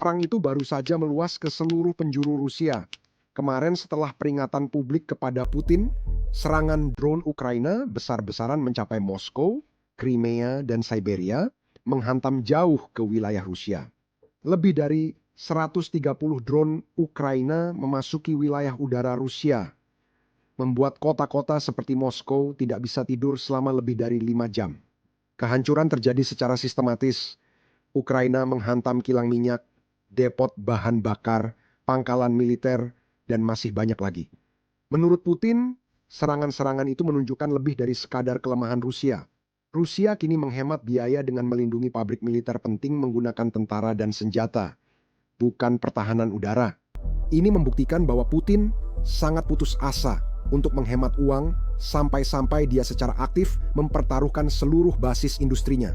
perang itu baru saja meluas ke seluruh penjuru Rusia. Kemarin setelah peringatan publik kepada Putin, serangan drone Ukraina besar-besaran mencapai Moskow, Crimea, dan Siberia, menghantam jauh ke wilayah Rusia. Lebih dari 130 drone Ukraina memasuki wilayah udara Rusia, membuat kota-kota seperti Moskow tidak bisa tidur selama lebih dari 5 jam. Kehancuran terjadi secara sistematis. Ukraina menghantam kilang minyak, depot bahan bakar, pangkalan militer, dan masih banyak lagi. Menurut Putin, serangan-serangan itu menunjukkan lebih dari sekadar kelemahan Rusia. Rusia kini menghemat biaya dengan melindungi pabrik militer penting menggunakan tentara dan senjata, bukan pertahanan udara. Ini membuktikan bahwa Putin sangat putus asa untuk menghemat uang sampai-sampai dia secara aktif mempertaruhkan seluruh basis industrinya.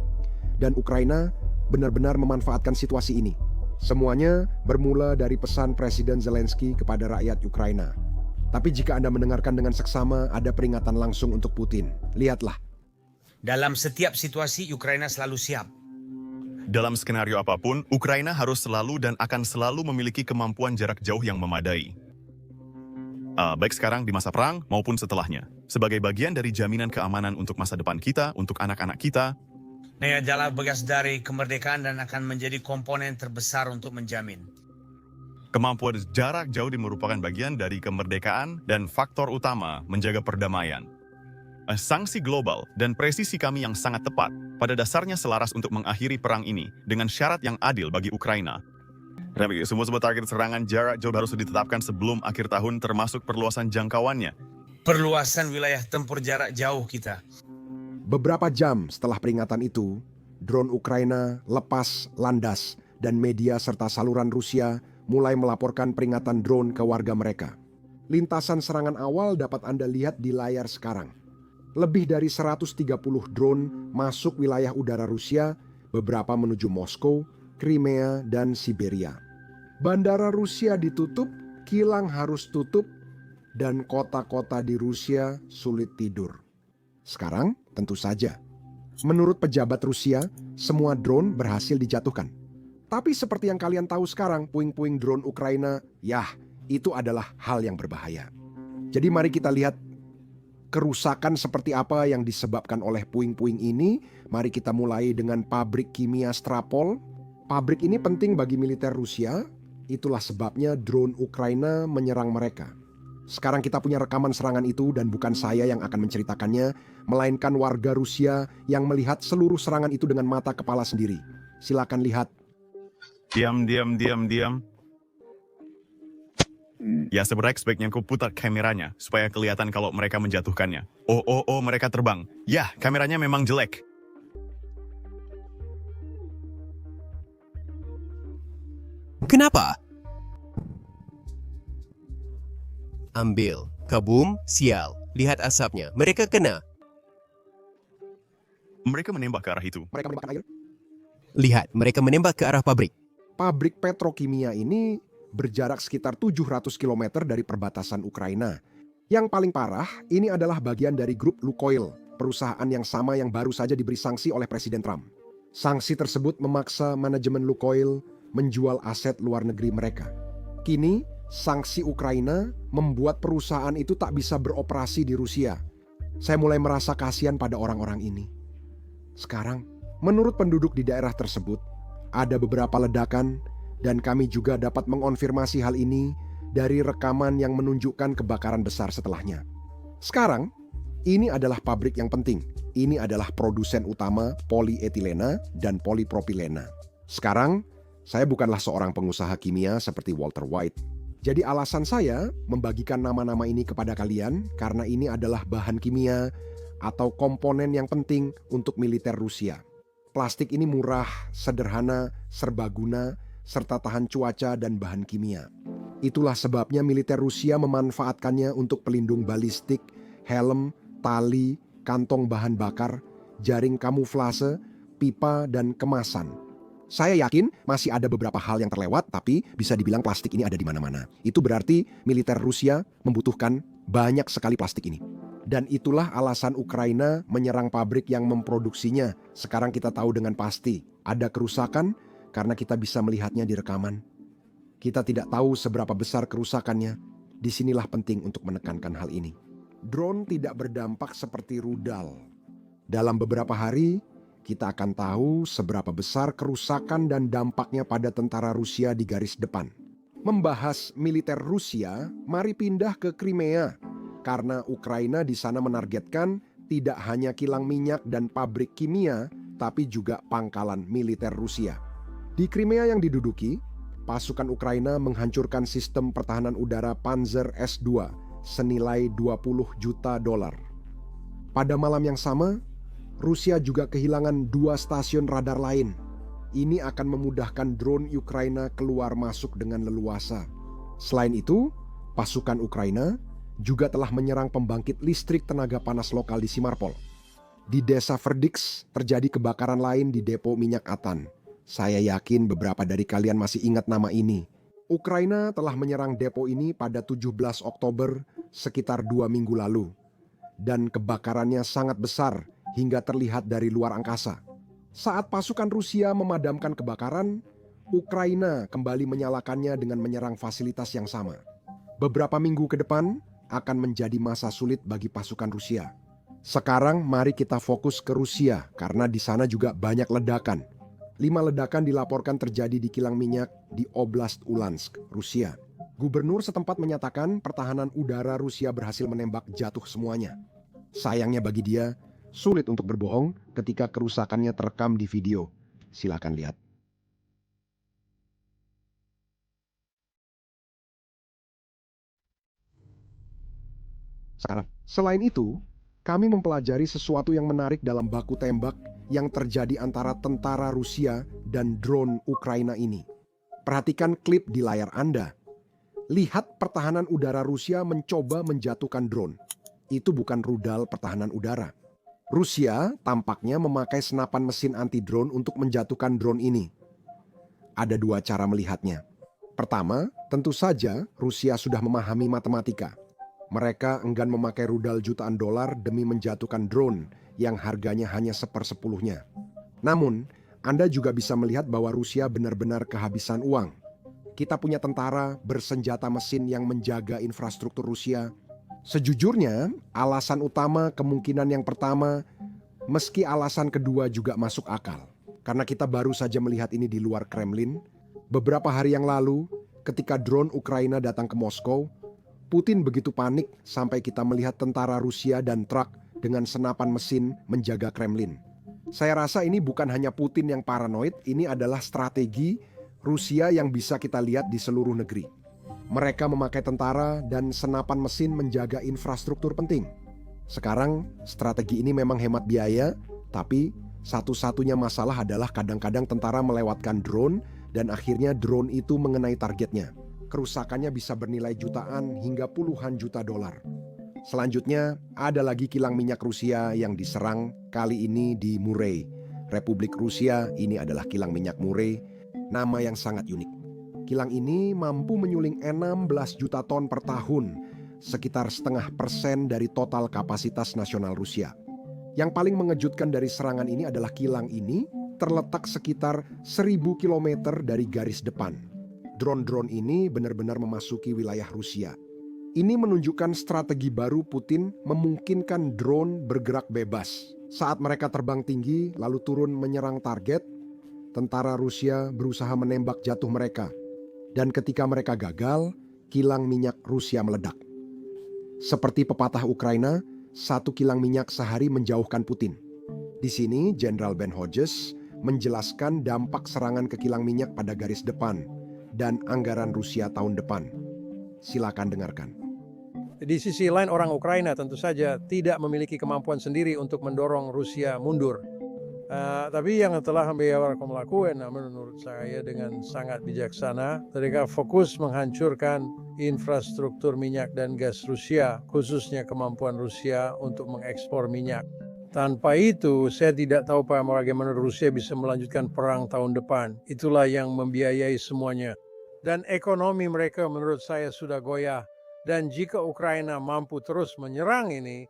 Dan Ukraina benar-benar memanfaatkan situasi ini. Semuanya bermula dari pesan Presiden Zelensky kepada rakyat Ukraina. Tapi jika Anda mendengarkan dengan seksama, ada peringatan langsung untuk Putin. Lihatlah. Dalam setiap situasi, Ukraina selalu siap. Dalam skenario apapun, Ukraina harus selalu dan akan selalu memiliki kemampuan jarak jauh yang memadai. Baik sekarang di masa perang maupun setelahnya. Sebagai bagian dari jaminan keamanan untuk masa depan kita, untuk anak-anak kita. Ini adalah bagian dari kemerdekaan dan akan menjadi komponen terbesar untuk menjamin. Kemampuan jarak jauh merupakan bagian dari kemerdekaan dan faktor utama menjaga perdamaian. Sanksi global dan presisi kami yang sangat tepat pada dasarnya selaras untuk mengakhiri perang ini dengan syarat yang adil bagi Ukraina. Semua target serangan jarak jauh harus ditetapkan sebelum akhir tahun termasuk perluasan jangkauannya. Perluasan wilayah tempur jarak jauh kita. Beberapa jam setelah peringatan itu, drone Ukraina lepas landas dan media serta saluran Rusia mulai melaporkan peringatan drone ke warga mereka. Lintasan serangan awal dapat Anda lihat di layar sekarang. Lebih dari 130 drone masuk wilayah udara Rusia, beberapa menuju Moskow, Crimea, dan Siberia. Bandara Rusia ditutup, kilang harus tutup, dan kota-kota di Rusia sulit tidur. Sekarang, tentu saja, menurut pejabat Rusia, semua drone berhasil dijatuhkan. Tapi seperti yang kalian tahu sekarang, puing-puing drone Ukraina, itu adalah hal yang berbahaya. Jadi mari kita lihat kerusakan seperti apa yang disebabkan oleh puing-puing ini. Mari kita mulai dengan pabrik kimia Strapol. Pabrik ini penting bagi militer Rusia, itulah sebabnya drone Ukraina menyerang mereka. Sekarang kita punya rekaman serangan itu dan bukan saya yang akan menceritakannya, melainkan warga Rusia yang melihat seluruh serangan itu dengan mata kepala sendiri. Silakan lihat. Diam. Ya sebaiknya kau putar kameranya supaya kelihatan kalau mereka menjatuhkannya. Oh, mereka terbang. Ya, kameranya memang jelek. Kenapa? Ambil. Kabum, sial. Lihat asapnya. Mereka kena. Mereka menembak ke arah itu. Mereka menembakkan air. Lihat, mereka menembak ke arah pabrik. Pabrik petrokimia ini berjarak sekitar 700 km dari perbatasan Ukraina. Yang paling parah, ini adalah bagian dari grup Lukoil, perusahaan yang sama yang baru saja diberi sanksi oleh Presiden Trump. Sanksi tersebut memaksa manajemen Lukoil menjual aset luar negeri mereka. Kini, sanksi Ukraina membuat perusahaan itu tak bisa beroperasi di Rusia. Saya mulai merasa kasihan pada orang-orang ini. Sekarang, menurut penduduk di daerah tersebut, ada beberapa ledakan dan kami juga dapat mengonfirmasi hal ini dari rekaman yang menunjukkan kebakaran besar setelahnya. Sekarang, ini adalah pabrik yang penting. Ini adalah produsen utama polietilena dan polipropilena. Sekarang, saya bukanlah seorang pengusaha kimia seperti Walter White. Jadi alasan saya membagikan nama-nama ini kepada kalian karena ini adalah bahan kimia atau komponen yang penting untuk militer Rusia. Plastik ini murah, sederhana, serbaguna, serta tahan cuaca dan bahan kimia. Itulah sebabnya militer Rusia memanfaatkannya untuk pelindung balistik, helm, tali, kantong bahan bakar, jaring kamuflase, pipa, dan kemasan. Saya yakin masih ada beberapa hal yang terlewat, tapi bisa dibilang plastik ini ada di mana-mana. Itu berarti militer Rusia membutuhkan banyak sekali plastik ini. Dan itulah alasan Ukraina menyerang pabrik yang memproduksinya. Sekarang kita tahu dengan pasti ada kerusakan karena kita bisa melihatnya di rekaman. Kita tidak tahu seberapa besar kerusakannya. Disinilah penting untuk menekankan hal ini. Drone tidak berdampak seperti rudal. Dalam beberapa hari, kita akan tahu seberapa besar kerusakan dan dampaknya pada tentara Rusia di garis depan. Membahas militer Rusia, mari pindah ke Crimea. Karena Ukraina di sana menargetkan tidak hanya kilang minyak dan pabrik kimia, tapi juga pangkalan militer Rusia. Di Crimea yang diduduki, pasukan Ukraina menghancurkan sistem pertahanan udara Panzer S-2 senilai 20 juta dolar. Pada malam yang sama, Rusia juga kehilangan 2 stasiun radar lain. Ini akan memudahkan drone Ukraina keluar masuk dengan leluasa. Selain itu, pasukan Ukraina juga telah menyerang pembangkit listrik tenaga panas lokal di Simarpol. Di desa Verdix terjadi kebakaran lain di depo minyak Atan. Saya yakin beberapa dari kalian masih ingat nama ini. Ukraina telah menyerang depo ini pada 17 Oktober sekitar 2 minggu lalu. Dan kebakarannya sangat besar hingga terlihat dari luar angkasa. Saat pasukan Rusia memadamkan kebakaran, Ukraina kembali menyalakannya dengan menyerang fasilitas yang sama. Beberapa minggu ke depan akan menjadi masa sulit bagi pasukan Rusia. Sekarang mari kita fokus ke Rusia karena di sana juga banyak ledakan. 5 ledakan dilaporkan terjadi di kilang minyak di Oblast Ulansk, Rusia. Gubernur setempat menyatakan pertahanan udara Rusia berhasil menembak jatuh semuanya. Sayangnya bagi dia, sulit untuk berbohong ketika kerusakannya terekam di video. Silakan lihat. Selain itu, kami mempelajari sesuatu yang menarik dalam baku tembak yang terjadi antara tentara Rusia dan drone Ukraina ini. Perhatikan klip di layar Anda. Lihat pertahanan udara Rusia mencoba menjatuhkan drone. Itu bukan rudal pertahanan udara. Rusia tampaknya memakai senapan mesin anti-drone untuk menjatuhkan drone ini. Ada 2 cara melihatnya. Pertama, tentu saja Rusia sudah memahami matematika. Mereka enggan memakai rudal jutaan dolar demi menjatuhkan drone yang harganya hanya 1/10-nya. Namun, Anda juga bisa melihat bahwa Rusia benar-benar kehabisan uang. Kita punya tentara bersenjata mesin yang menjaga infrastruktur Rusia. Sejujurnya, alasan utama kemungkinan yang pertama, meski alasan kedua juga masuk akal. Karena kita baru saja melihat ini di luar Kremlin. Beberapa hari yang lalu, ketika drone Ukraina datang ke Moskow, Putin begitu panik sampai kita melihat tentara Rusia dan truk dengan senapan mesin menjaga Kremlin. Saya rasa ini bukan hanya Putin yang paranoid, ini adalah strategi Rusia yang bisa kita lihat di seluruh negeri. Mereka memakai tentara dan senapan mesin menjaga infrastruktur penting. Sekarang, strategi ini memang hemat biaya, tapi satu-satunya masalah adalah kadang-kadang tentara melewatkan drone dan akhirnya drone itu mengenai targetnya. Kerusakannya bisa bernilai jutaan hingga puluhan juta dolar. Selanjutnya, ada lagi kilang minyak Rusia yang diserang, kali ini di Murey. Republik Rusia, ini adalah kilang minyak Murey, nama yang sangat unik. Kilang ini mampu menyuling 16 juta ton per tahun, sekitar 0,5% dari total kapasitas nasional Rusia. Yang paling mengejutkan dari serangan ini adalah kilang ini terletak sekitar 1.000 km dari garis depan. Drone-drone ini benar-benar memasuki wilayah Rusia. Ini menunjukkan strategi baru Putin memungkinkan drone bergerak bebas. Saat mereka terbang tinggi lalu turun menyerang target, tentara Rusia berusaha menembak jatuh mereka. Dan ketika mereka gagal, kilang minyak Rusia meledak. Seperti pepatah Ukraina, 1 kilang minyak sehari menjauhkan Putin. Di sini, Jenderal Ben Hodges menjelaskan dampak serangan ke kilang minyak pada garis depan dan anggaran Rusia tahun depan. Silakan dengarkan. Di sisi lain, orang Ukraina tentu saja tidak memiliki kemampuan sendiri untuk mendorong Rusia mundur. Tapi yang telah mereka melakukan menurut saya dengan sangat bijaksana, mereka fokus menghancurkan infrastruktur minyak dan gas Rusia, khususnya kemampuan Rusia untuk mengekspor minyak. Tanpa itu, saya tidak tahu bagaimana Rusia bisa melanjutkan perang tahun depan. Itulah yang membiayai semuanya. Dan ekonomi mereka menurut saya sudah goyah. Dan jika Ukraina mampu terus menyerang ini,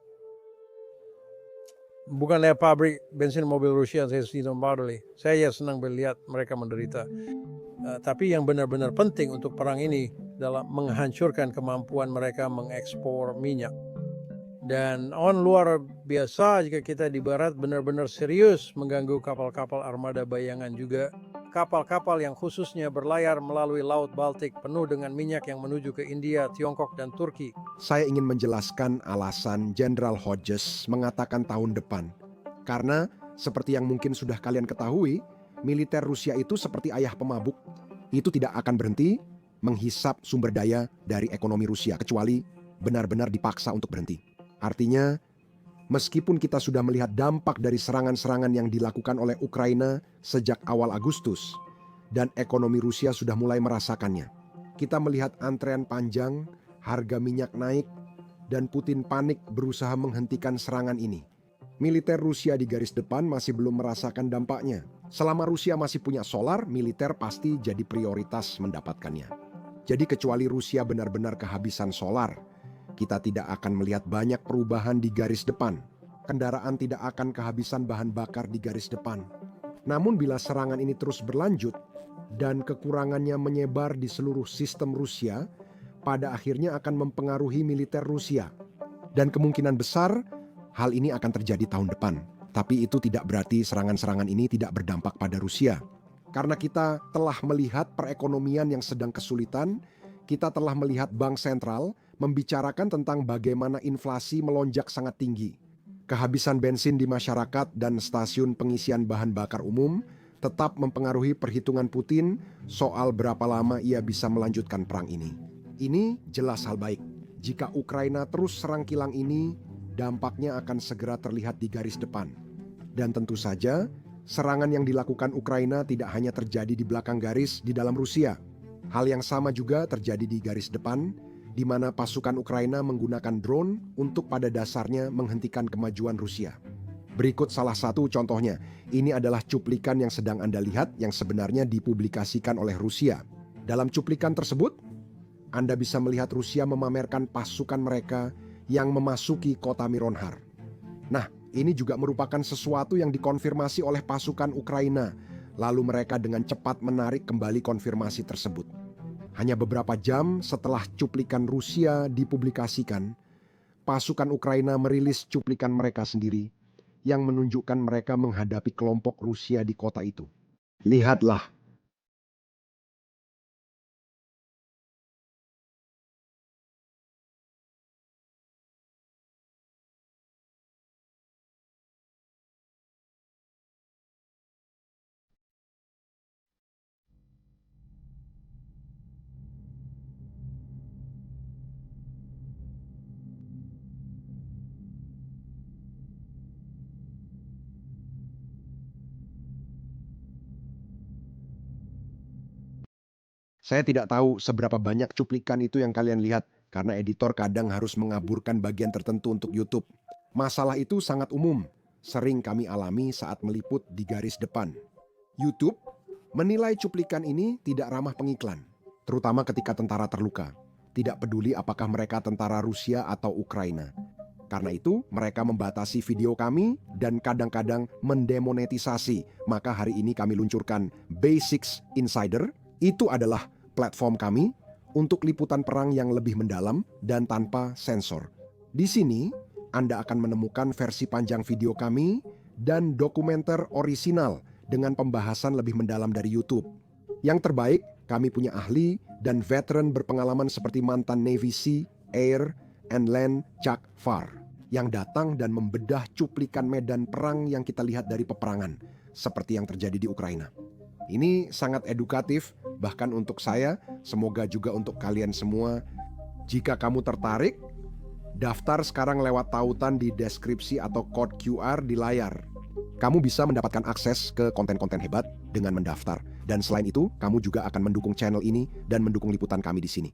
bukan lihat pabrik bensin mobil Rusia saya tidak peduli. Saya senang melihat mereka menderita. Tapi yang benar-benar penting untuk perang ini dalam menghancurkan kemampuan mereka mengekspor minyak. Dan luar biasa jika kita di barat benar-benar serius mengganggu kapal-kapal armada bayangan juga. Kapal-kapal yang khususnya berlayar melalui Laut Baltik penuh dengan minyak yang menuju ke India, Tiongkok, dan Turki. Saya ingin menjelaskan alasan Jenderal Hodges mengatakan tahun depan. Karena seperti yang mungkin sudah kalian ketahui, militer Rusia itu seperti ayah pemabuk. Itu tidak akan berhenti menghisap sumber daya dari ekonomi Rusia kecuali benar-benar dipaksa untuk berhenti. Artinya, meskipun kita sudah melihat dampak dari serangan-serangan yang dilakukan oleh Ukraina sejak awal Agustus, dan ekonomi Rusia sudah mulai merasakannya. Kita melihat antrean panjang, harga minyak naik, dan Putin panik berusaha menghentikan serangan ini. Militer Rusia di garis depan masih belum merasakan dampaknya. Selama Rusia masih punya solar, militer pasti jadi prioritas mendapatkannya. Jadi kecuali Rusia benar-benar kehabisan solar, kita tidak akan melihat banyak perubahan di garis depan. Kendaraan tidak akan kehabisan bahan bakar di garis depan. Namun bila serangan ini terus berlanjut dan kekurangannya menyebar di seluruh sistem Rusia, pada akhirnya akan mempengaruhi militer Rusia. Dan kemungkinan besar hal ini akan terjadi tahun depan. Tapi itu tidak berarti serangan-serangan ini tidak berdampak pada Rusia. Karena kita telah melihat perekonomian yang sedang kesulitan, kita telah melihat bank sentral membicarakan tentang bagaimana inflasi melonjak sangat tinggi. Kehabisan bensin di masyarakat dan stasiun pengisian bahan bakar umum tetap mempengaruhi perhitungan Putin soal berapa lama ia bisa melanjutkan perang ini. Ini jelas hal baik. Jika Ukraina terus serang kilang ini, dampaknya akan segera terlihat di garis depan. Dan tentu saja, serangan yang dilakukan Ukraina tidak hanya terjadi di belakang garis di dalam Rusia. Hal yang sama juga terjadi di garis depan, di mana pasukan Ukraina menggunakan drone untuk pada dasarnya menghentikan kemajuan Rusia. Berikut salah satu contohnya. Ini adalah cuplikan yang sedang Anda lihat yang sebenarnya dipublikasikan oleh Rusia. Dalam cuplikan tersebut, Anda bisa melihat Rusia memamerkan pasukan mereka yang memasuki kota Mironhar. Nah, ini juga merupakan sesuatu yang dikonfirmasi oleh pasukan Ukraina. Lalu mereka dengan cepat menarik kembali konfirmasi tersebut. Hanya beberapa jam setelah cuplikan Rusia dipublikasikan, pasukan Ukraina merilis cuplikan mereka sendiri yang menunjukkan mereka menghadapi kelompok Rusia di kota itu. Lihatlah. Saya tidak tahu seberapa banyak cuplikan itu yang kalian lihat, karena editor kadang harus mengaburkan bagian tertentu untuk YouTube. Masalah itu sangat umum, sering kami alami saat meliput di garis depan. YouTube menilai cuplikan ini tidak ramah pengiklan, terutama ketika tentara terluka. Tidak peduli apakah mereka tentara Rusia atau Ukraina. Karena itu, mereka membatasi video kami dan kadang-kadang mendemonetisasi. Maka hari ini kami luncurkan Basics Insider. Itu adalah platform kami untuk liputan perang yang lebih mendalam dan tanpa sensor. Di sini, Anda akan menemukan versi panjang video kami dan dokumenter orisinal dengan pembahasan lebih mendalam dari YouTube. Yang terbaik, kami punya ahli dan veteran berpengalaman seperti mantan Navy Sea, Air, and Land Chuck Farr yang datang dan membedah cuplikan medan perang yang kita lihat dari peperangan, seperti yang terjadi di Ukraina. Ini sangat edukatif, bahkan untuk saya, semoga juga untuk kalian semua. Jika kamu tertarik, daftar sekarang lewat tautan di deskripsi atau kode QR di layar. Kamu bisa mendapatkan akses ke konten-konten hebat dengan mendaftar. Dan selain itu, kamu juga akan mendukung channel ini dan mendukung liputan kami di sini.